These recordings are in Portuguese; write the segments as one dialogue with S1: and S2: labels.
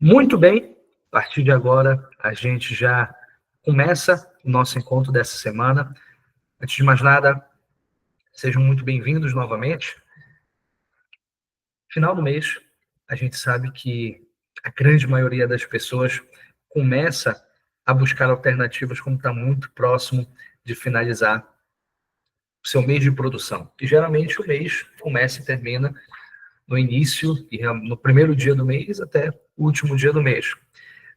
S1: Muito bem, a partir de agora a gente já começa o nosso encontro dessa semana. Antes de mais nada, sejam muito bem-vindos novamente. Final do mês, a gente sabe que a grande maioria das pessoas começa a buscar alternativas quando está muito próximo de finalizar o seu mês de produção. E geralmente o mês começa e termina no início, no primeiro dia do mês até o último dia do mês.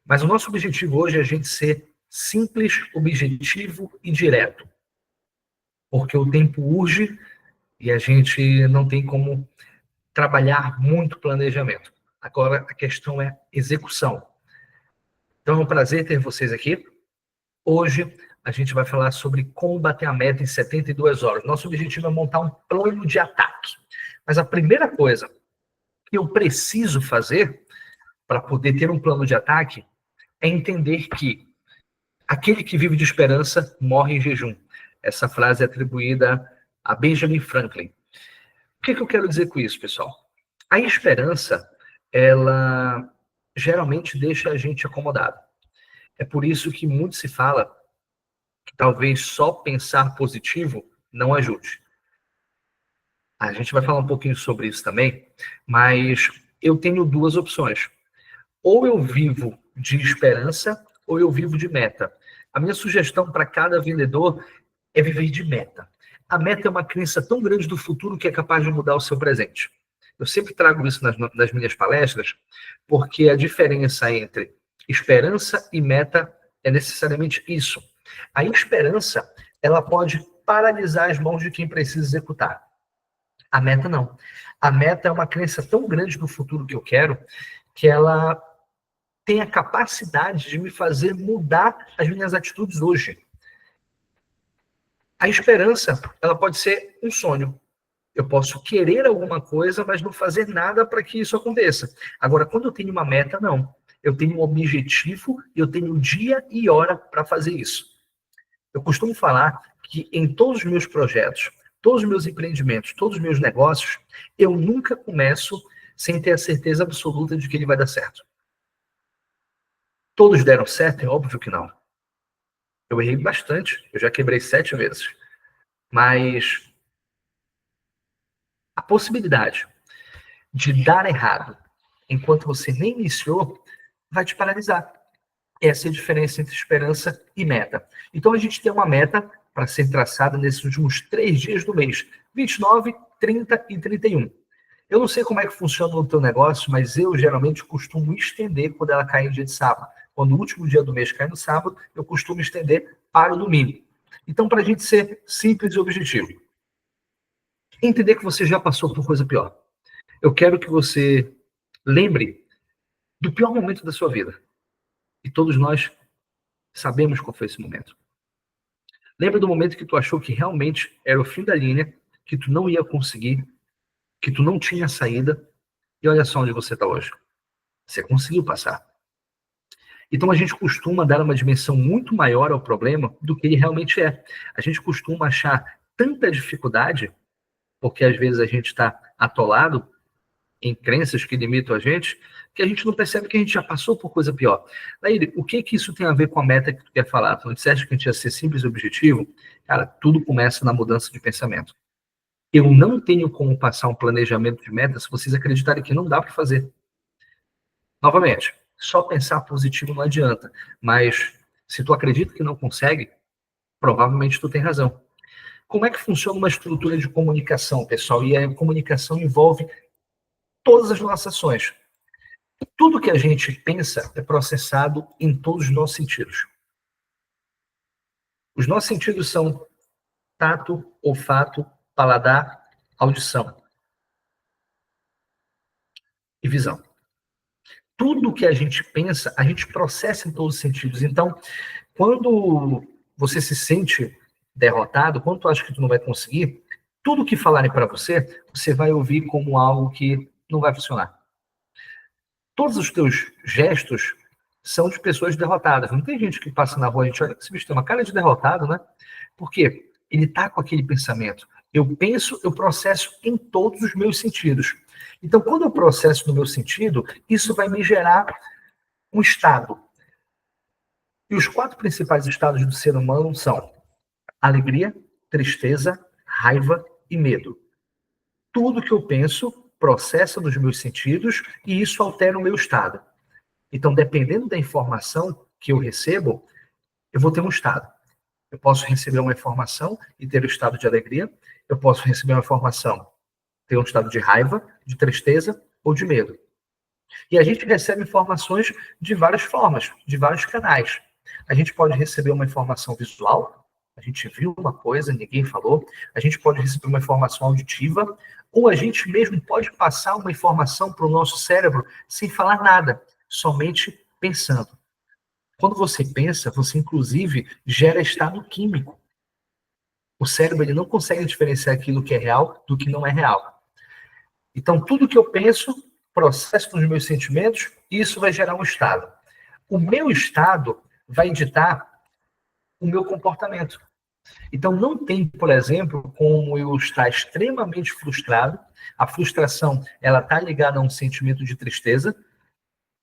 S1: Mas o nosso objetivo hoje é a gente ser simples, objetivo e direto. Porque o tempo urge e a gente não tem como trabalhar muito planejamento. Agora, a questão é execução. Então, é um prazer ter vocês aqui. Hoje, a gente vai falar sobre como bater a meta em 72 horas. Nosso objetivo é montar um plano de ataque. Mas a primeira coisa que eu preciso fazer para poder ter um plano de ataque é entender que aquele que vive de esperança morre em jejum. Essa frase é atribuída a Benjamin Franklin. O que eu quero dizer com isso, pessoal? A esperança, ela geralmente deixa a gente acomodado. É por isso que muito se fala que talvez só pensar positivo não ajude. A gente vai falar um pouquinho sobre isso também, mas eu tenho duas opções. Ou eu vivo de esperança, ou eu vivo de meta. A minha sugestão para cada vendedor é viver de meta. A meta é uma crença tão grande do futuro que é capaz de mudar o seu presente. Eu sempre trago isso nas minhas palestras, porque a diferença entre esperança e meta é necessariamente isso. A esperança, ela pode paralisar as mãos de quem precisa executar. A meta não. A meta é uma crença tão grande do futuro que eu quero, que ela tem a capacidade de me fazer mudar as minhas atitudes hoje. A esperança, ela pode ser um sonho. Eu posso querer alguma coisa, mas não fazer nada para que isso aconteça. Agora, quando eu tenho uma meta, não. Eu tenho um objetivo e eu tenho dia e hora para fazer isso. Eu costumo falar que em todos os meus projetos, todos os meus empreendimentos, todos os meus negócios, eu nunca começo sem ter a certeza absoluta de que ele vai dar certo. Todos deram certo? É óbvio que não. Eu errei bastante, eu já quebrei 7 vezes. Mas a possibilidade de dar errado enquanto você nem iniciou vai te paralisar. Essa é a diferença entre esperança e meta. Então a gente tem uma meta para ser traçada nesses últimos 3 dias do mês, 29, 30 e 31. Eu não sei como é que funciona o teu negócio, mas eu geralmente costumo estender quando ela cai em dia de sábado. Quando o último dia do mês cai no sábado, eu costumo estender para o domingo. Então, para a gente ser simples e objetivo, entender que você já passou por coisa pior. Eu quero que você lembre do pior momento da sua vida. E todos nós sabemos qual foi esse momento. Lembra do momento que tu achou que realmente era o fim da linha, que tu não ia conseguir, que tu não tinha saída, e olha só onde você está hoje. Você conseguiu passar. Então a gente costuma dar uma dimensão muito maior ao problema do que ele realmente é. A gente costuma achar tanta dificuldade, porque às vezes a gente está atolado em crenças que limitam a gente, que a gente não percebe que a gente já passou por coisa pior. Daí, o que isso tem a ver com a meta que tu quer falar? Tu não disseste que a gente ia ser simples e objetivo? Cara, tudo começa na mudança de pensamento. Eu não tenho como passar um planejamento de meta se vocês acreditarem que não dá para fazer. Novamente, só pensar positivo não adianta, mas se tu acredita que não consegue, provavelmente tu tem razão. Como é que funciona uma estrutura de comunicação, pessoal? E a comunicação envolve todas as nossas ações. Tudo que a gente pensa é processado em todos os nossos sentidos. Os nossos sentidos são tato, olfato, paladar, audição e visão. Tudo que a gente pensa, a gente processa em todos os sentidos. Então, quando você se sente derrotado, quando tu acha que tu não vai conseguir, tudo que falarem para você, você vai ouvir como algo que não vai funcionar. Todos os teus gestos são de pessoas derrotadas. Não tem gente que passa na rua, a gente olha que esse bicho tem uma cara de derrotado, né? Por quê? Ele tá com aquele pensamento. Eu penso, eu processo em todos os meus sentidos. Então, quando eu processo no meu sentido, isso vai me gerar um estado. E os 4 principais estados do ser humano são alegria, tristeza, raiva e medo. Tudo que eu penso processa nos meus sentidos e isso altera o meu estado. Então, dependendo da informação que eu recebo, eu vou ter um estado. Eu posso receber uma informação e ter o estado de alegria. Eu posso receber uma informação, ter um estado de raiva, de tristeza ou de medo. E a gente recebe informações de várias formas, de vários canais. A gente pode receber uma informação visual, a gente viu uma coisa, ninguém falou. A gente pode receber uma informação auditiva, ou a gente mesmo pode passar uma informação para o nosso cérebro sem falar nada, somente pensando. Quando você pensa, você inclusive gera estado químico. O cérebro ele não consegue diferenciar aquilo que é real do que não é real. Então, tudo que eu penso, processo nos meus sentimentos, e isso vai gerar um estado. O meu estado vai ditar o meu comportamento. Então, não tem, por exemplo, como eu estar extremamente frustrado, a frustração ela está ligada a um sentimento de tristeza,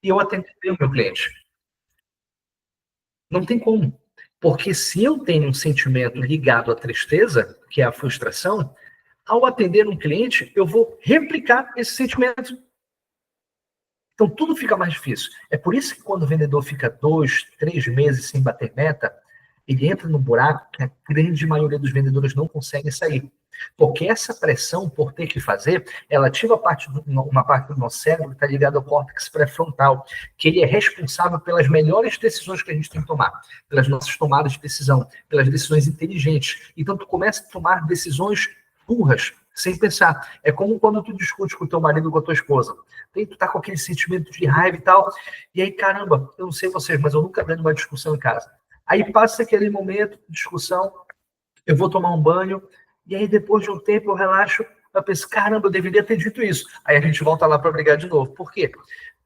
S1: e eu atender o meu cliente. Não tem como. Porque se eu tenho um sentimento ligado à tristeza, que é a frustração, ao atender um cliente, eu vou replicar esse sentimento. Então, tudo fica mais difícil. É por isso que quando o vendedor fica 2, 3 meses sem bater meta, ele entra num buraco que a grande maioria dos vendedores não consegue sair. Porque essa pressão por ter que fazer, ela ativa uma parte do nosso cérebro que está ligada ao córtex pré-frontal, que ele é responsável pelas melhores decisões que a gente tem que tomar, pelas nossas tomadas de decisão, pelas decisões inteligentes. Então, tu começa a tomar decisões burras, sem pensar. É como quando tu discute com o teu marido ou com a tua esposa. Tu tá com aquele sentimento de raiva e tal, e aí, caramba, eu não sei vocês, mas eu nunca ganho uma discussão em casa. Aí passa aquele momento de discussão, eu vou tomar um banho, e aí depois de um tempo eu relaxo, eu penso, caramba, eu deveria ter dito isso. Aí a gente volta lá para brigar de novo. Por quê?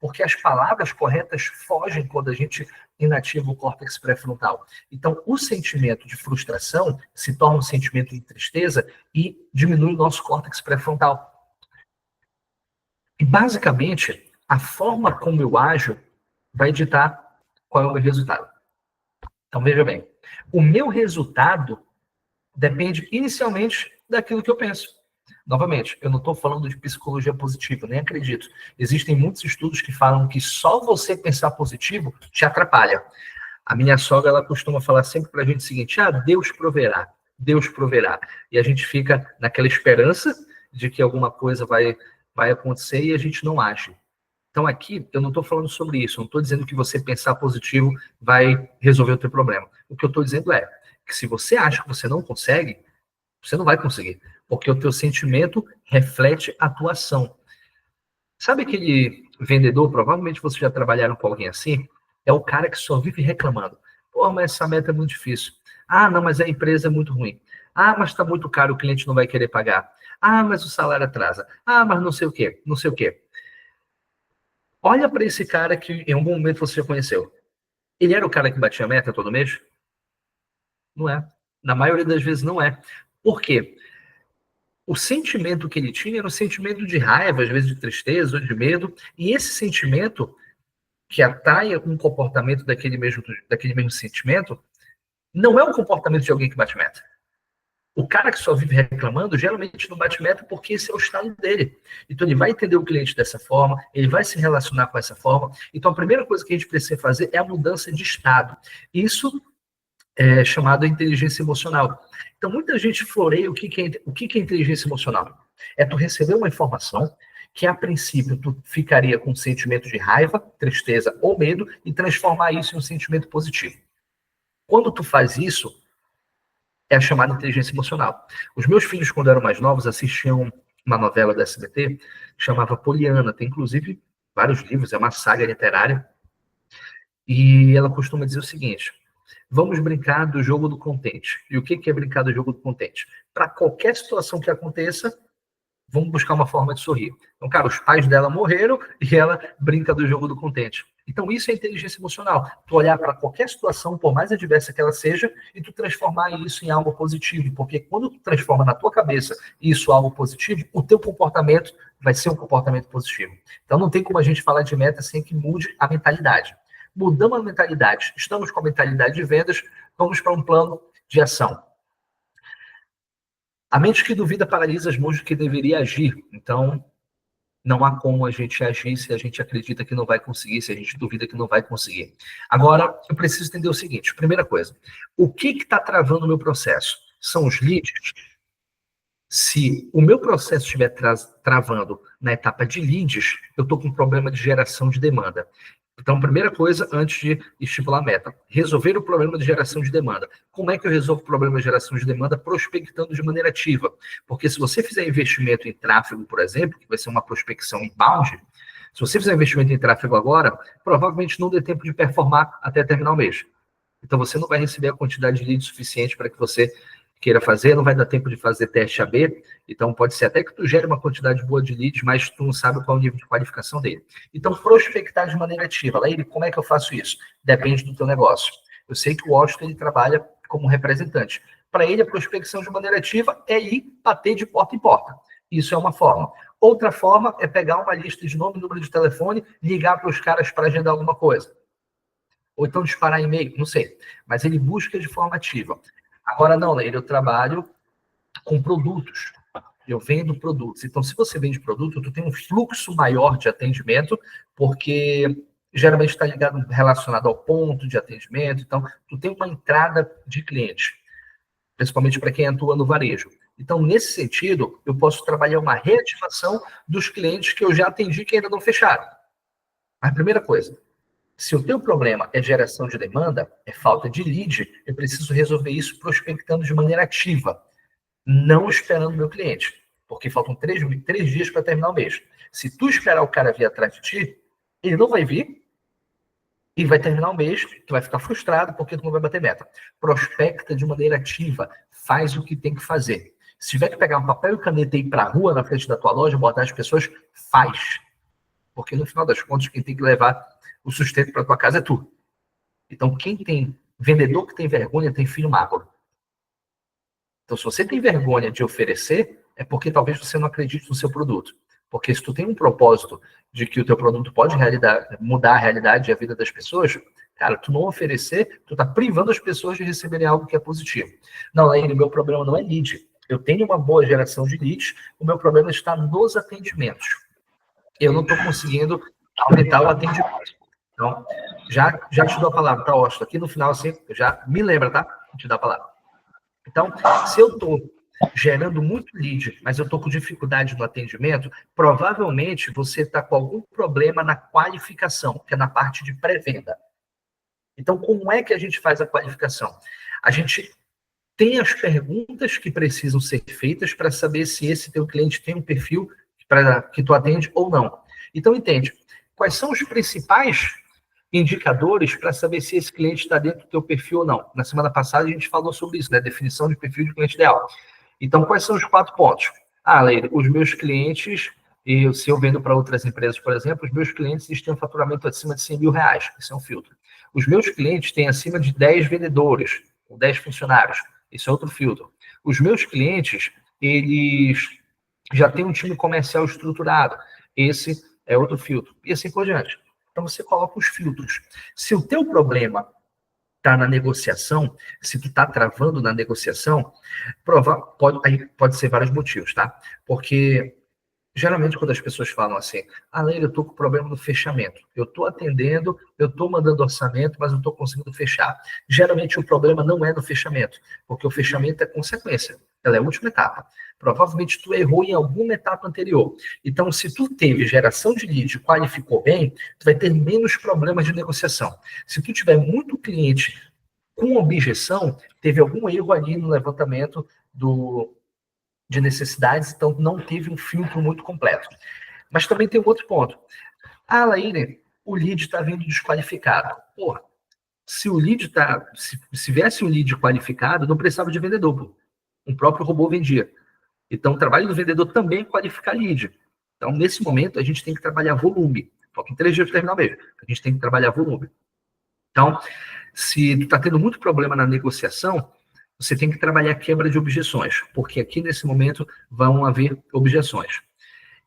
S1: Porque as palavras corretas fogem quando a gente inativa o córtex pré-frontal. Então, o sentimento de frustração se torna um sentimento de tristeza e diminui o nosso córtex pré-frontal. E, basicamente, a forma como eu ajo vai ditar qual é o meu resultado. Então, veja bem, o meu resultado depende inicialmente daquilo que eu penso. Novamente, eu não estou falando de psicologia positiva, nem acredito. Existem muitos estudos que falam que só você pensar positivo te atrapalha. A minha sogra, ela costuma falar sempre para a gente o seguinte, Deus proverá, Deus proverá. E a gente fica naquela esperança de que alguma coisa vai acontecer e a gente não age. Então aqui, eu não estou falando sobre isso, eu não estou dizendo que você pensar positivo vai resolver o teu problema. O que eu estou dizendo é que se você acha que você não consegue, você não vai conseguir, porque o teu sentimento reflete a tua ação. Sabe aquele vendedor, provavelmente vocês já trabalharam com alguém assim, é o cara que só vive reclamando. Pô, mas essa meta é muito difícil. Não, mas a empresa é muito ruim. Mas está muito caro, o cliente não vai querer pagar. Mas o salário atrasa. Mas não sei o quê, não sei o quê. Olha para esse cara que em algum momento você já conheceu. Ele era o cara que batia a meta todo mês? Não é. Na maioria das vezes não é. Por quê? O sentimento que ele tinha era um sentimento de raiva, às vezes de tristeza ou de medo, e esse sentimento que atrai um comportamento daquele mesmo sentimento não é um comportamento de alguém que bate meta. O cara que só vive reclamando, geralmente não bate meta porque esse é o estado dele. Então ele vai entender o cliente dessa forma, ele vai se relacionar com essa forma. Então a primeira coisa que a gente precisa fazer é a mudança de estado. Isso é chamado de inteligência emocional. Então muita gente floreia o que é inteligência emocional. É tu receber uma informação que a princípio tu ficaria com um sentimento de raiva, tristeza ou medo e transformar isso em um sentimento positivo. Quando tu faz isso, é a chamada inteligência emocional. Os meus filhos, quando eram mais novos, assistiam uma novela da SBT que chamava Poliana. Tem, inclusive, vários livros, é uma saga literária. E ela costuma dizer o seguinte, vamos brincar do jogo do contente. E o que é brincar do jogo do contente? Para qualquer situação que aconteça, vamos buscar uma forma de sorrir. Então, cara, os pais dela morreram e ela brinca do jogo do contente. Então, isso é inteligência emocional. Tu olhar para qualquer situação, por mais adversa que ela seja, e tu transformar isso em algo positivo. Porque quando tu transforma na tua cabeça isso em algo positivo, o teu comportamento vai ser um comportamento positivo. Então, não tem como a gente falar de meta sem que mude a mentalidade. Mudamos a mentalidade. Estamos com a mentalidade de vendas, vamos para um plano de ação. A mente que duvida paralisa as mãos de que deveria agir. Então, não há como a gente agir se a gente acredita que não vai conseguir, se a gente duvida que não vai conseguir. Agora, eu preciso entender o seguinte. Primeira coisa, o que está travando o meu processo? São os leads? Se o meu processo estiver travando na etapa de leads, eu estou com um problema de geração de demanda. Então, primeira coisa, antes de estipular a meta, resolver o problema de geração de demanda. Como é que eu resolvo o problema de geração de demanda? Prospectando de maneira ativa. Porque se você fizer investimento em tráfego, por exemplo, que vai ser uma prospecção inbound, se você fizer investimento em tráfego agora, provavelmente não dê tempo de performar até terminar o mês. Então, você não vai receber a quantidade de leads suficiente para que você queira fazer, não vai dar tempo de fazer teste AB, então pode ser até que tu gere uma quantidade boa de leads, mas tu não sabe qual é o nível de qualificação dele. Então, prospectar de maneira ativa. Laíri, como é que eu faço isso? Depende do teu negócio. Eu sei que o Washington, ele trabalha como representante. Para ele, a prospecção de maneira ativa é ir bater de porta em porta. Isso é uma forma. Outra forma é pegar uma lista de nome, número de telefone, ligar para os caras para agendar alguma coisa. Ou então disparar e-mail, não sei. Mas ele busca de forma ativa. Agora não, Leila, eu trabalho com produtos. Eu vendo produtos. Então, se você vende produto, tu tem um fluxo maior de atendimento, porque geralmente está ligado, relacionado ao ponto de atendimento. Então, tu tem uma entrada de cliente, principalmente para quem atua no varejo. Então, nesse sentido, eu posso trabalhar uma reativação dos clientes que eu já atendi que ainda não fecharam. A primeira coisa, se o teu problema é geração de demanda, é falta de lead, eu preciso resolver isso prospectando de maneira ativa, não esperando o meu cliente, porque faltam 3 dias para terminar o mês. Se tu esperar o cara vir atrás de ti, ele não vai vir e vai terminar o mês, tu vai ficar frustrado porque tu não vai bater meta. Prospecta de maneira ativa, faz o que tem que fazer. Se tiver que pegar um papel e caneta e ir para a rua na frente da tua loja, botar as pessoas, faz. Porque no final das contas, quem tem que levar o sustento para tua casa é tu. Então, quem tem vendedor que tem vergonha tem filho magro. Então, se você tem vergonha de oferecer, é porque talvez você não acredite no seu produto. Porque se tu tem um propósito de que o teu produto pode mudar a realidade e a vida das pessoas, cara, tu não oferecer, tu tá privando as pessoas de receberem algo que é positivo. Não, Laíri, meu problema não é lead. Eu tenho uma boa geração de leads, o meu problema está nos atendimentos. Eu não estou conseguindo aumentar o atendimento. Então, já te dou a palavra, tá, Austin? Aqui no final, assim, já me lembra, tá? Vou te dar a palavra. Então, se eu estou gerando muito lead, mas eu estou com dificuldade no atendimento, provavelmente você está com algum problema na qualificação, que é na parte de pré-venda. Então, como é que a gente faz a qualificação? A gente tem as perguntas que precisam ser feitas para saber se esse teu cliente tem um perfil para que tu atende ou não. Então, entende, quais são os principais indicadores para saber se esse cliente está dentro do teu perfil ou não. Na semana passada a gente falou sobre isso, né? Definição de perfil de cliente ideal. Então, quais são os 4 pontos? Leila, os meus clientes, e se eu vendo para outras empresas, por exemplo, os meus clientes eles têm um faturamento acima de 100 mil reais. Esse é um filtro. Os meus clientes têm acima de 10 vendedores, ou 10 funcionários. Esse é outro filtro. Os meus clientes, eles já têm um time comercial estruturado. Esse é outro filtro. E assim por diante. Então, você coloca os filtros. Se o teu problema está na negociação, se tu está travando na negociação, pode ser vários motivos, tá? Porque, geralmente, quando as pessoas falam assim, Leila, eu estou com problema no fechamento. Eu estou atendendo, eu estou mandando orçamento, mas não estou conseguindo fechar. Geralmente, o problema não é no fechamento, porque o fechamento é consequência. Ela é a última etapa. Provavelmente, tu errou em alguma etapa anterior. Então, se tu teve geração de lead e qualificou bem, tu vai ter menos problemas de negociação. Se tu tiver muito cliente com objeção, teve algum erro ali no levantamento de necessidades, então não teve um filtro muito completo. Mas também tem um outro ponto. Laíri, o lead está vindo desqualificado. Porra, se o lead se viesse um lead qualificado, não precisava de vendedor, pô. O próprio robô vendia. Então, o trabalho do vendedor também é qualificar lead. Então, nesse momento, a gente tem que trabalhar volume. Faltam 3 dias para terminar o mês. A gente tem que trabalhar volume. Então, se tu está tendo muito problema na negociação, você tem que trabalhar quebra de objeções, porque aqui nesse momento vão haver objeções.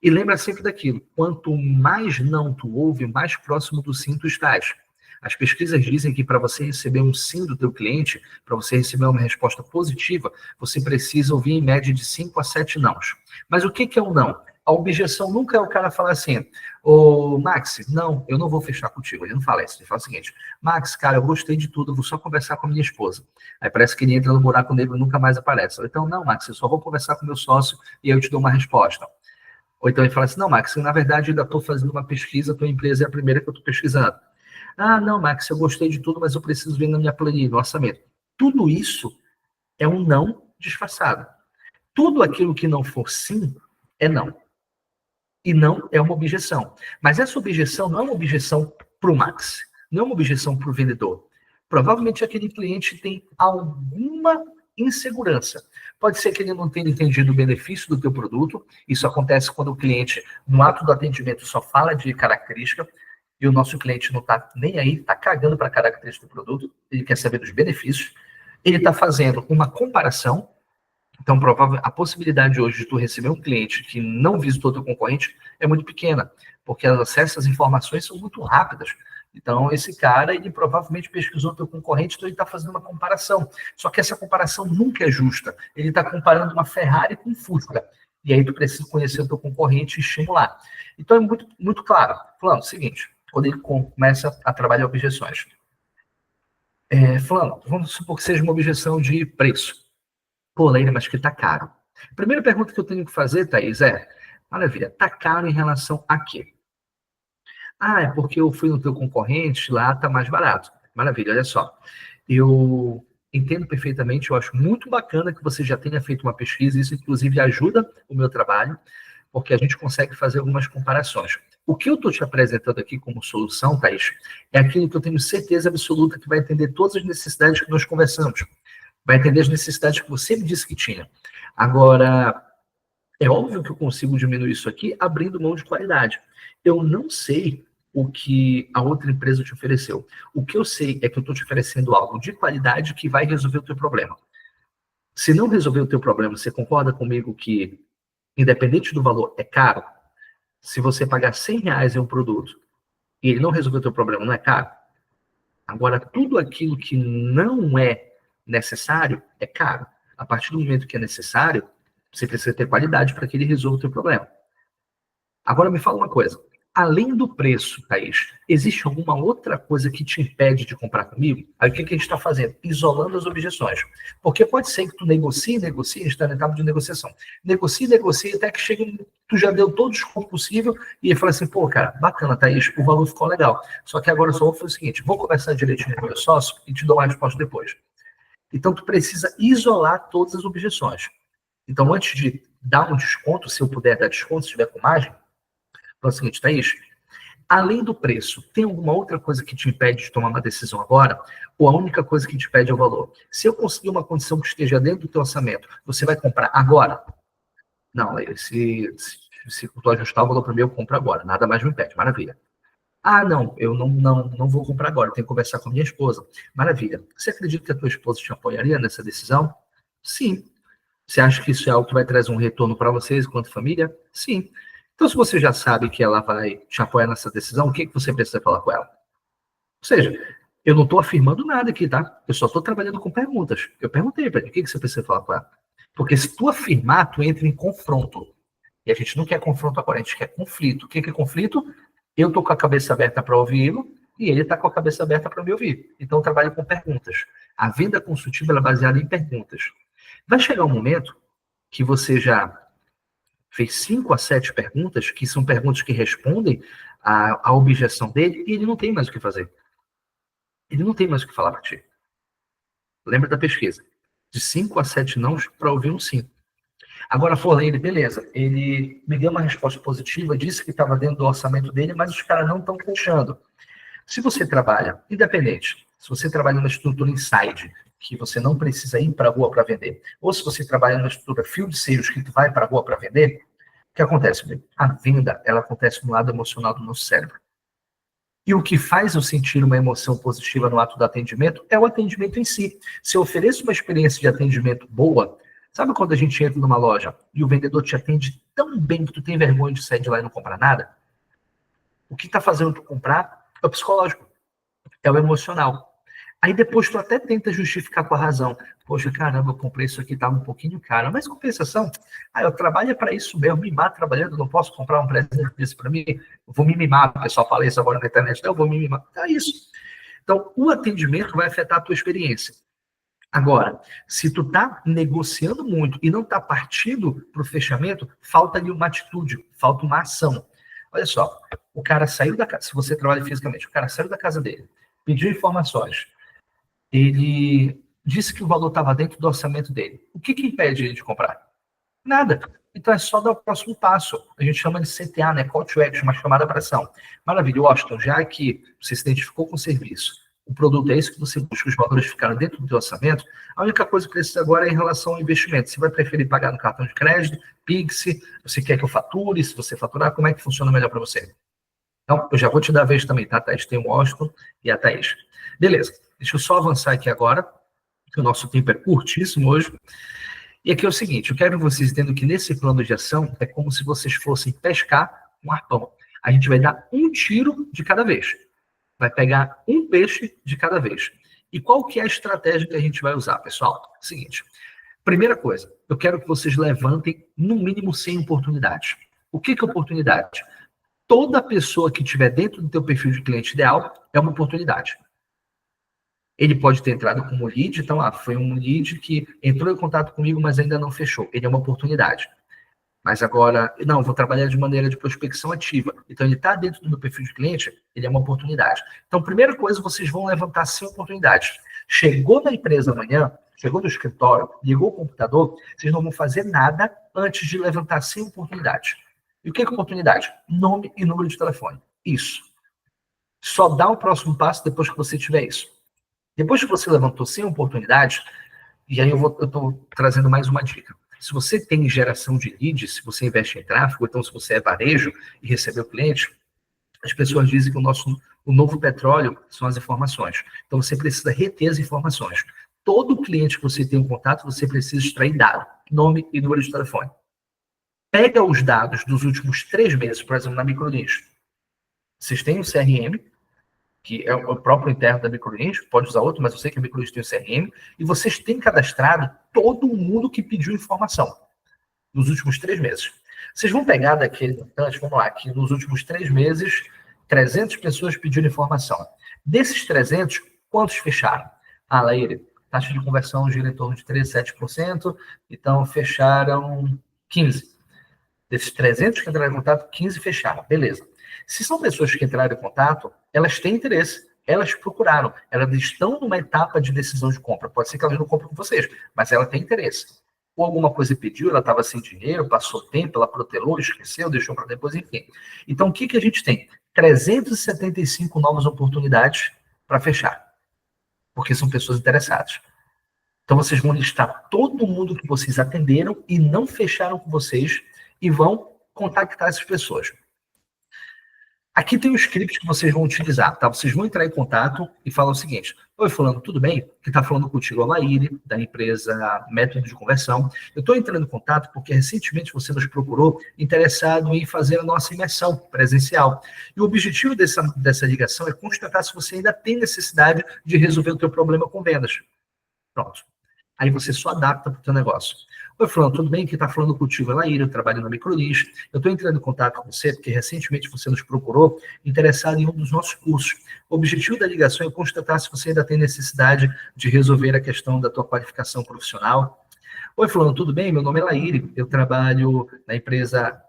S1: E lembra sempre daquilo, quanto mais não tu ouve, mais próximo do sim tu estás. As pesquisas dizem que para você receber um sim do teu cliente, para você receber uma resposta positiva, você precisa ouvir em média de 5 a 7 nãos. Mas o que é um não? A objeção nunca é o cara falar assim, ô Max, não, eu não vou fechar contigo. Ele não fala isso, ele fala o seguinte, Max, cara, eu gostei de tudo, eu vou só conversar com a minha esposa. Aí parece que ele entra no buraco negro e nunca mais aparece. Ou então, não, Max, eu só vou conversar com meu sócio e aí eu te dou uma resposta. Ou então ele fala assim, não, Max, na verdade eu ainda estou fazendo uma pesquisa, a tua empresa é a primeira que eu estou pesquisando. Ah, não, Max, eu gostei de tudo, mas eu preciso ver na minha planilha, no orçamento. Tudo isso é um não disfarçado. Tudo aquilo que não for sim é não. E não é uma objeção. Mas essa objeção não é uma objeção para o Max, não é uma objeção para o vendedor. Provavelmente aquele cliente tem alguma insegurança. Pode ser que ele não tenha entendido o benefício do teu produto. Isso acontece quando o cliente, no ato do atendimento, só fala de característica e o nosso cliente não está nem aí, está cagando para a característica do produto, ele quer saber dos benefícios. Ele está fazendo uma comparação. Então, a possibilidade hoje de tu receber um cliente que não visitou teu concorrente é muito pequena, porque as acesso às informações são muito rápidas. Então, esse cara, ele provavelmente pesquisou teu concorrente, então ele está fazendo uma comparação. Só que essa comparação nunca é justa. Ele está comparando uma Ferrari com um Fusca. E aí tu precisa conhecer o teu concorrente e estimular. Então, é muito, muito claro. Falando o seguinte, quando ele começa a trabalhar objeções. Fulano, vamos supor que seja uma objeção de preço. Pô, Leila, mas que tá caro. Primeira pergunta que eu tenho que fazer, Thaís, maravilha, tá caro em relação a quê? Ah, é porque eu fui no teu concorrente, lá tá mais barato. Maravilha, olha só. Eu entendo perfeitamente, eu acho muito bacana que você já tenha feito uma pesquisa, isso inclusive ajuda o meu trabalho, porque a gente consegue fazer algumas comparações. O que eu estou te apresentando aqui como solução, Thaís, é aquilo que eu tenho certeza absoluta que vai atender todas as necessidades que nós conversamos. Vai atender as necessidades que você me disse que tinha. Agora, é óbvio que eu consigo diminuir isso aqui abrindo mão de qualidade. Eu não sei o que a outra empresa te ofereceu. O que eu sei é que eu estou te oferecendo algo de qualidade que vai resolver o teu problema. Se não resolver o teu problema, você concorda comigo que, independente do valor, é caro? Se você pagar R$ 100 em um produto e ele não resolver o teu problema, não é caro? Agora, tudo aquilo que não é necessário é caro. A partir do momento que é necessário, você precisa ter qualidade para que ele resolva o teu problema. Agora me fala uma coisa. Além do preço, Thaís, existe alguma outra coisa que te impede de comprar comigo? Aí o que a gente está fazendo? Isolando as objeções. Porque pode ser que tu negocie, a gente está na etapa de negociação. Negocie, até que chegue, tu já deu todo o desconto possível e ele fala assim, pô, cara, bacana, Thaís, o valor ficou legal. Só que agora eu só vou fazer o seguinte, vou conversar direitinho com o meu sócio e te dou uma resposta depois. Então tu precisa isolar todas as objeções. Então antes de dar um desconto, se eu puder dar desconto, se tiver com margem, é o seguinte, Thaís, além do preço, tem alguma outra coisa que te impede de tomar uma decisão agora? Ou a única coisa que te impede é o valor? Se eu conseguir uma condição que esteja dentro do teu orçamento, você vai comprar agora? Não, se tu ajustar o valor para mim, eu compro agora. Nada mais me impede. Maravilha. Ah, não, eu não vou comprar agora. Eu tenho que conversar com a minha esposa. Maravilha. Você acredita que a tua esposa te apoiaria nessa decisão? Sim. Você acha que isso é algo que vai trazer um retorno para vocês enquanto família? Sim. Então, se você já sabe que ela vai te apoiar nessa decisão, o que você precisa falar com ela? Ou seja, eu não estou afirmando nada aqui, tá? Eu só estou trabalhando com perguntas. Eu perguntei para ele, o que você precisa falar com ela? Porque se tu afirmar, tu entra em confronto. E a gente não quer confronto agora, a gente quer conflito. O que é conflito? Eu estou com a cabeça aberta para ouvi-lo e ele está com a cabeça aberta para me ouvir. Então, eu trabalho com perguntas. A venda consultiva é baseada em perguntas. Vai chegar um momento que você já fez 5 a 7 perguntas, que são perguntas que respondem à objeção dele, e ele não tem mais o que fazer. Ele não tem mais o que falar para ti. Lembra da pesquisa? De 5 a 7 não para ouvir um sim. Agora, ele, beleza, ele me deu uma resposta positiva, disse que estava dentro do orçamento dele, mas os caras não estão fechando. Se você trabalha, independente, se você trabalha na estrutura inside, que você não precisa ir para a rua para vender, ou se você trabalha na estrutura field sales, que tu vai para a rua para vender, o que acontece? A venda, ela acontece no lado emocional do nosso cérebro. E o que faz eu sentir uma emoção positiva no ato do atendimento é o atendimento em si. Se eu ofereço uma experiência de atendimento boa, sabe quando a gente entra numa loja e o vendedor te atende tão bem que tu tem vergonha de sair de lá e não comprar nada? O que está fazendo tu comprar é o psicológico. é o emocional. Aí depois tu até tenta justificar com a razão. Poxa, caramba, eu comprei isso aqui, tava um pouquinho caro. Mas compensação, eu trabalho para isso mesmo, me mimar trabalhando, não posso comprar um presente desse para mim. Eu vou me mimar, o pessoal fala isso agora na internet, eu vou me mimar. É isso. Então, o atendimento vai afetar a tua experiência. Agora, se tu tá negociando muito e não tá partindo para o fechamento, falta ali uma atitude, falta uma ação. Olha só, o cara saiu da casa, se você trabalha fisicamente, o cara saiu da casa dele, pediu informações, ele disse que o valor estava dentro do orçamento dele. O que impede ele de comprar? Nada. Então é só dar o próximo passo. A gente chama de CTA, né? Call to Action, uma chamada para ação. Maravilha, Washington, já que você se identificou com o serviço, o produto é isso que você busca, os valores ficaram dentro do teu orçamento, a única coisa que precisa agora é em relação ao investimento. Você vai preferir pagar no cartão de crédito, Pix, você quer que eu fature, se você faturar, como é que funciona melhor para você? Então, eu já vou te dar a vez também, tá, Thaís? Tem o Washington e a Thaís. Beleza, deixa eu só avançar aqui agora, que o nosso tempo é curtíssimo hoje. E aqui é o seguinte, eu quero que vocês entendam que nesse plano de ação é como se vocês fossem pescar um arpão. A gente vai dar um tiro de cada vez. Vai pegar um peixe de cada vez. E qual que é a estratégia que a gente vai usar, pessoal? Seguinte, primeira coisa, eu quero que vocês levantem no mínimo 100 oportunidades. O que é oportunidade? Toda pessoa que estiver dentro do teu perfil de cliente ideal é uma oportunidade. Ele pode ter entrado como lead, então, foi um lead que entrou em contato comigo, mas ainda não fechou. Ele é uma oportunidade. Mas agora, não, vou trabalhar de maneira de prospecção ativa. Então, ele está dentro do meu perfil de cliente, ele é uma oportunidade. Então, primeira coisa, vocês vão levantar 100 oportunidades. Chegou na empresa amanhã, chegou no escritório, ligou o computador, vocês não vão fazer nada antes de levantar 100 oportunidades. E o que é oportunidade? Nome e número de telefone. Isso. Só dá o próximo passo depois que você tiver isso. Depois que você levantou 100 oportunidades, e aí eu estou trazendo mais uma dica. Se você tem geração de leads, se você investe em tráfego, então se você é varejo e recebeu cliente, as pessoas dizem que o novo petróleo são as informações. Então você precisa reter as informações. Todo cliente que você tem um contato, você precisa extrair dado, nome e número de telefone. Pega os dados dos últimos 3 meses, por exemplo, na Micronicho. Vocês têm um CRM, que é o próprio interno da Micronicho, pode usar outro, mas eu sei que a Micronicho tem o CRM, e vocês têm cadastrado todo mundo que pediu informação nos últimos 3 meses. Vocês vão pegar daquele montante, vamos lá, que nos últimos 3 meses, 300 pessoas pediram informação. Desses 300, quantos fecharam? Laíre, taxa de conversão gira em torno de 13,7%, então fecharam 15. Desses 300 que entraram em contato, 15 fecharam. Beleza. Se são pessoas que entraram em contato, elas têm interesse, elas procuraram, elas estão numa etapa de decisão de compra. Pode ser que elas não comprem com vocês, mas ela tem interesse. Ou alguma coisa pediu, ela estava sem dinheiro, passou tempo, ela protelou, esqueceu, deixou para depois, enfim. Então, o que a gente tem? 375 novas oportunidades para fechar, porque são pessoas interessadas. Então, vocês vão listar todo mundo que vocês atenderam e não fecharam com vocês e vão contactar essas pessoas. Aqui tem o script que vocês vão utilizar, tá? Vocês vão entrar em contato e falar o seguinte: oi, fulano, tudo bem? Que está falando contigo a Laíre, da empresa Método de Conversão. Eu estou entrando em contato porque recentemente você nos procurou interessado em fazer a nossa imersão presencial. E o objetivo dessa ligação é constatar se você ainda tem necessidade de resolver o teu problema com vendas. Pronto. Aí você só adapta para o teu negócio. Oi, Fulano, tudo bem? Quem está falando contigo é Laíra, eu trabalho na Micronicho. Eu estou entrando em contato com você porque recentemente você nos procurou interessado em um dos nossos cursos. O objetivo da ligação é constatar se você ainda tem necessidade de resolver a questão da tua qualificação profissional. Oi, Fulano, tudo bem? Meu nome é Laíre, eu trabalho na empresa...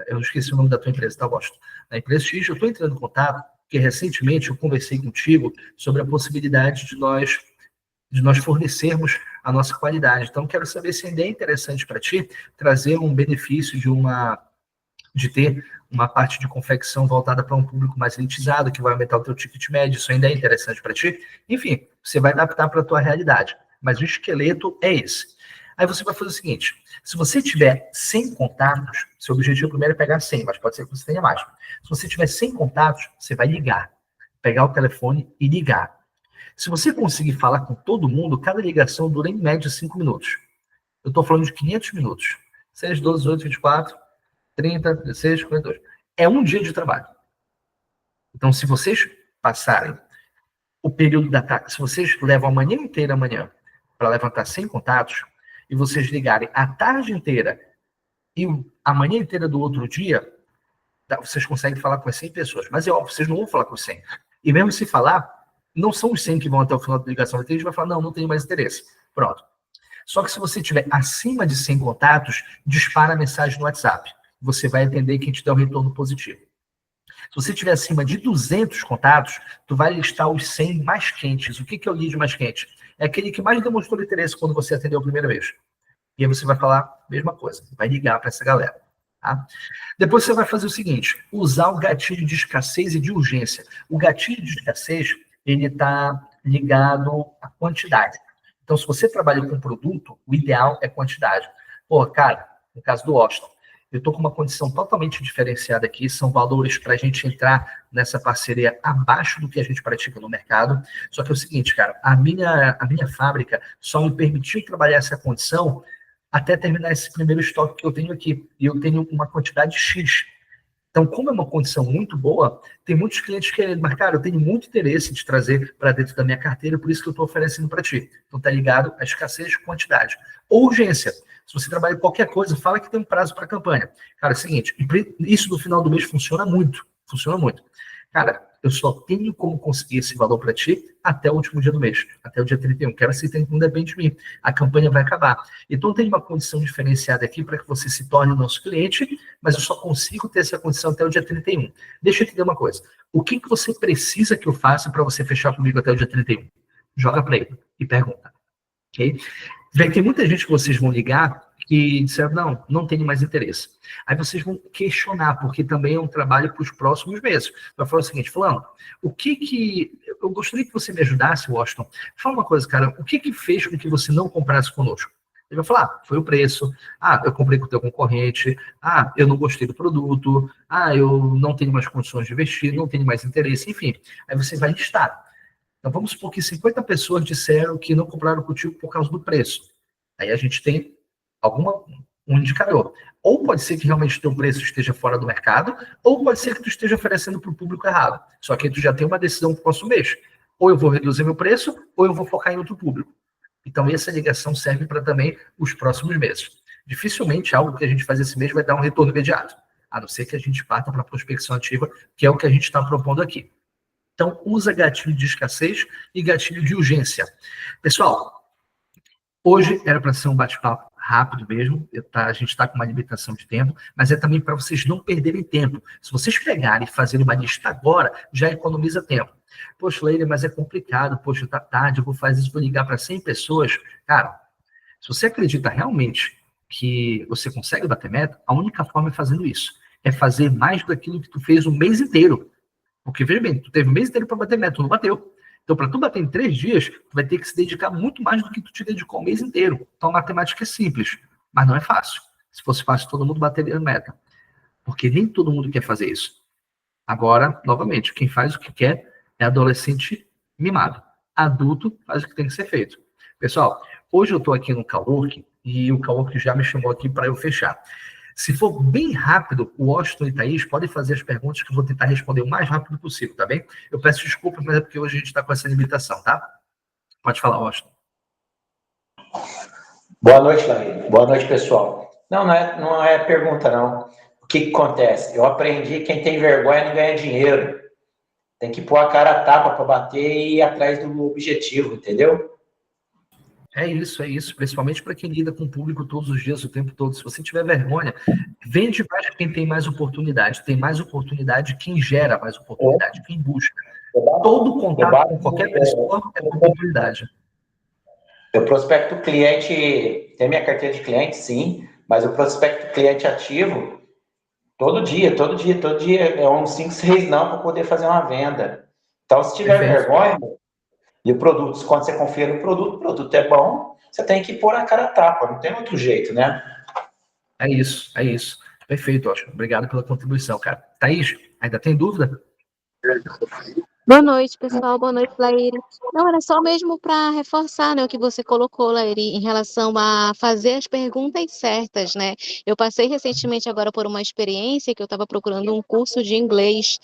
S1: Eu esqueci o nome da tua empresa, tá, Washington? Na empresa X, eu estou entrando em contato porque recentemente eu conversei contigo sobre a possibilidade de nós fornecermos a nossa qualidade. Então, quero saber se ainda é interessante para ti trazer um benefício de ter uma parte de confecção voltada para um público mais elitizado, que vai aumentar o teu ticket médio. Isso ainda é interessante para ti? Enfim, você vai adaptar para a tua realidade. Mas o esqueleto é esse. Aí você vai fazer o seguinte: se você tiver 100 contatos, seu objetivo primeiro é pegar 100, mas pode ser que você tenha mais. Se você tiver 100 contatos, você vai ligar. Pegar o telefone e ligar. Se você conseguir falar com todo mundo, cada ligação dura em média 5 minutos. Eu estou falando de 500 minutos. 6, 12, 18, 24, 30, 16, 42. É um dia de trabalho. Então, se vocês passarem o período da tarde, se vocês levam a manhã inteira amanhã para levantar 100 contatos, e vocês ligarem a tarde inteira e a manhã inteira do outro dia, vocês conseguem falar com as 100 pessoas. Mas é óbvio, vocês não vão falar com os 100. E mesmo se falar, não são os 100 que vão até o final da ligação. A gente vai falar, não tenho mais interesse. Pronto. Só que se você tiver acima de 100 contatos, dispara a mensagem no WhatsApp. Você vai atender quem te der um retorno positivo. Se você tiver acima de 200 contatos, tu vai listar os 100 mais quentes. O que é o lead mais quente? É aquele que mais demonstrou interesse quando você atendeu a primeira vez. E aí você vai falar a mesma coisa. Vai ligar para essa galera. Tá? Depois você vai fazer o seguinte, usar o gatilho de escassez e de urgência. O gatilho de escassez, ele está ligado à quantidade. Então, se você trabalha com produto, o ideal é quantidade. Pô, cara, no caso do Austin, eu estou com uma condição totalmente diferenciada aqui, são valores para a gente entrar nessa parceria abaixo do que a gente pratica no mercado. Só que é o seguinte, cara, a minha fábrica só me permitiu trabalhar essa condição até terminar esse primeiro estoque que eu tenho aqui. E eu tenho uma quantidade X. Então, como é uma condição muito boa, tem muitos clientes querendo, mas, cara, eu tenho muito interesse de trazer para dentro da minha carteira, por isso que eu estou oferecendo para ti. Então, tá ligado a escassez, quantidade. Ou urgência. Se você trabalha em qualquer coisa, fala que tem um prazo para a campanha. Cara, é o seguinte, isso no final do mês funciona muito. Funciona muito. Cara, eu só tenho como conseguir esse valor para ti até o último dia do mês, até o dia 31. Quero assim, não depende de mim. A campanha vai acabar. Então, tem uma condição diferenciada aqui para que você se torne o nosso cliente, mas eu só consigo ter essa condição até o dia 31. Deixa eu te dizer uma coisa. O que você precisa que eu faça para você fechar comigo até o dia 31? Joga para ele e pergunta. Ok? Tem muita gente que vocês vão ligar que disseram, não tenho mais interesse. Aí vocês vão questionar, porque também é um trabalho para os próximos meses. Vai falar o seguinte, fulano, eu gostaria que você me ajudasse, Washington. Fala uma coisa, cara, o que fez com que você não comprasse conosco? Ele vai falar, foi o preço, eu comprei com o teu concorrente, eu não gostei do produto, eu não tenho mais condições de investir, não tenho mais interesse, enfim. Aí você vai listar. Então, vamos supor que 50 pessoas disseram que não compraram contigo por causa do preço. Aí a gente tem um indicador. Ou pode ser que realmente o teu preço esteja fora do mercado, ou pode ser que tu esteja oferecendo para o público errado. Só que tu já tem uma decisão para o próximo mês. Ou eu vou reduzir meu preço, ou eu vou focar em outro público. Então, essa ligação serve para também os próximos meses. Dificilmente algo que a gente faz esse mês vai dar um retorno imediato, a não ser que a gente parta para a prospecção ativa, que é o que a gente está propondo aqui. Então, usa gatilho de escassez e gatilho de urgência. Pessoal, hoje era para ser um bate-papo rápido mesmo, a gente está com uma limitação de tempo, mas é também para vocês não perderem tempo. Se vocês pegarem e fazerem uma lista agora, já economiza tempo. Poxa, Leila, mas é complicado, poxa, tá tarde, eu vou fazer isso, vou ligar para 100 pessoas. Cara, se você acredita realmente que você consegue bater meta, a única forma é fazendo isso. É fazer mais daquilo que tu fez o mês inteiro. Porque, veja bem, tu teve o mês inteiro para bater meta, tu não bateu. Então, para tu bater em 3 dias, tu vai ter que se dedicar muito mais do que tu te dedicou o mês inteiro. Então, a matemática é simples, mas não é fácil. Se fosse fácil, todo mundo bateria meta. Porque nem todo mundo quer fazer isso. Agora, novamente, quem faz o que quer é adolescente mimado. Adulto faz o que tem que ser feito. Pessoal, hoje eu estou aqui no Cowork e o Cowork já me chamou aqui para eu fechar. Se for bem rápido, o Washington e Thaís podem fazer as perguntas que eu vou tentar responder o mais rápido possível, tá bem? Eu peço desculpas, mas é porque hoje a gente está com essa limitação, tá? Pode falar, Washington.
S2: Boa noite, Larry. Boa noite, pessoal. Não é pergunta, não. O que acontece? Eu aprendi que quem tem vergonha não ganha dinheiro. Tem que pôr a cara a tapa para bater e ir atrás do objetivo, entendeu?
S1: É isso. Principalmente para quem lida com o público todos os dias, o tempo todo. Se você tiver vergonha, vende mais quem tem mais oportunidade. Tem mais oportunidade quem gera mais oportunidade, quem busca. Todo contato com qualquer pessoa é uma oportunidade.
S2: Eu prospecto cliente, tem minha carteira de cliente, sim, mas eu prospecto cliente ativo todo dia, é uns 5, 6 não para poder fazer uma venda. Então, se tiver vergonha, e o produto, quando você confia no produto, o produto é bom, você tem que pôr a cara a tapa, não tem outro jeito, né?
S1: É isso. Perfeito, Oscar. Obrigado pela contribuição, cara. Thaís, ainda tem dúvida?
S3: Boa noite, pessoal. Boa noite, Laíri. Não, era só mesmo para reforçar, né, o que você colocou, Laíri, em relação a fazer as perguntas certas, né? Eu passei recentemente agora por uma experiência que eu estava procurando um curso de inglês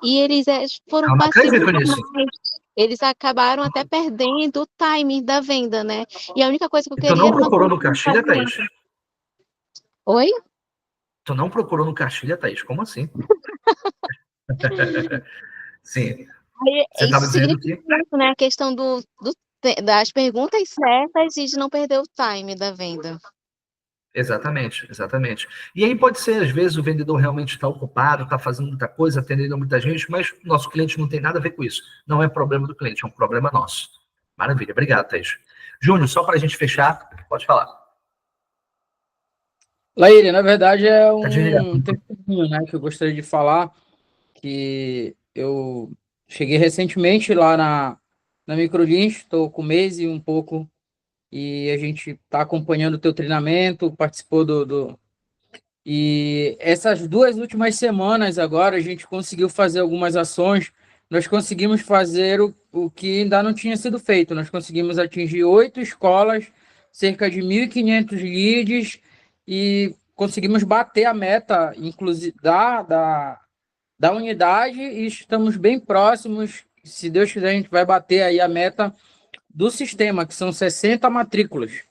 S3: e eles foram
S1: Eu não
S3: passivos
S1: acredito nisso.
S3: demais. Eles acabaram até perdendo o timing da venda, né? E a única coisa que eu
S1: E tu
S3: queria
S1: não
S3: era uma
S1: procurou
S3: coisa
S1: no Cartilha, Thaís?
S3: Oi?
S1: Tu não procurou no Cartilha, Thaís? Como assim? Sim. Você
S3: Isso
S1: estava dizendo
S3: significa
S1: que...
S3: isso, né? A questão das perguntas certas e de não perder o time da venda.
S1: Exatamente, exatamente. E aí pode ser, às vezes, o vendedor realmente está ocupado, está fazendo muita coisa, atendendo muita gente, mas nosso cliente não tem nada a ver com isso. Não é problema do cliente, é um problema nosso. Maravilha, obrigado, Thaís. Júnior, só para a gente fechar, pode falar.
S4: Laíri, na verdade é
S1: Tá desligado.
S4: um testemunho, né, que eu gostaria de falar, que eu cheguei recentemente lá na Microlins, estou com um mês e um pouco, e a gente está acompanhando o teu treinamento, participou E essas 2 últimas semanas agora, a gente conseguiu fazer algumas ações, nós conseguimos fazer o que ainda não tinha sido feito, nós conseguimos atingir 8 escolas, cerca de 1.500 leads, e conseguimos bater a meta, inclusive, da unidade, e estamos bem próximos, se Deus quiser, a gente vai bater aí a meta do sistema, que são 60 matrículas.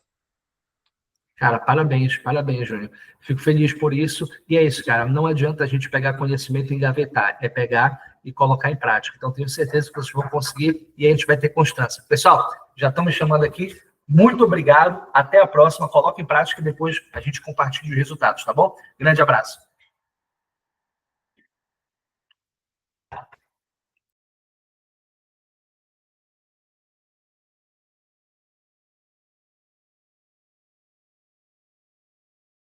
S1: Cara, parabéns, parabéns, Júnior. Fico feliz por isso. E é isso, cara. Não adianta a gente pegar conhecimento e engavetar. É pegar e colocar em prática. Então, tenho certeza que vocês vão conseguir e a gente vai ter constância. Pessoal, já estão me chamando aqui. Muito obrigado. Até a próxima. Coloque em prática e depois a gente compartilha os resultados, tá bom? Grande abraço.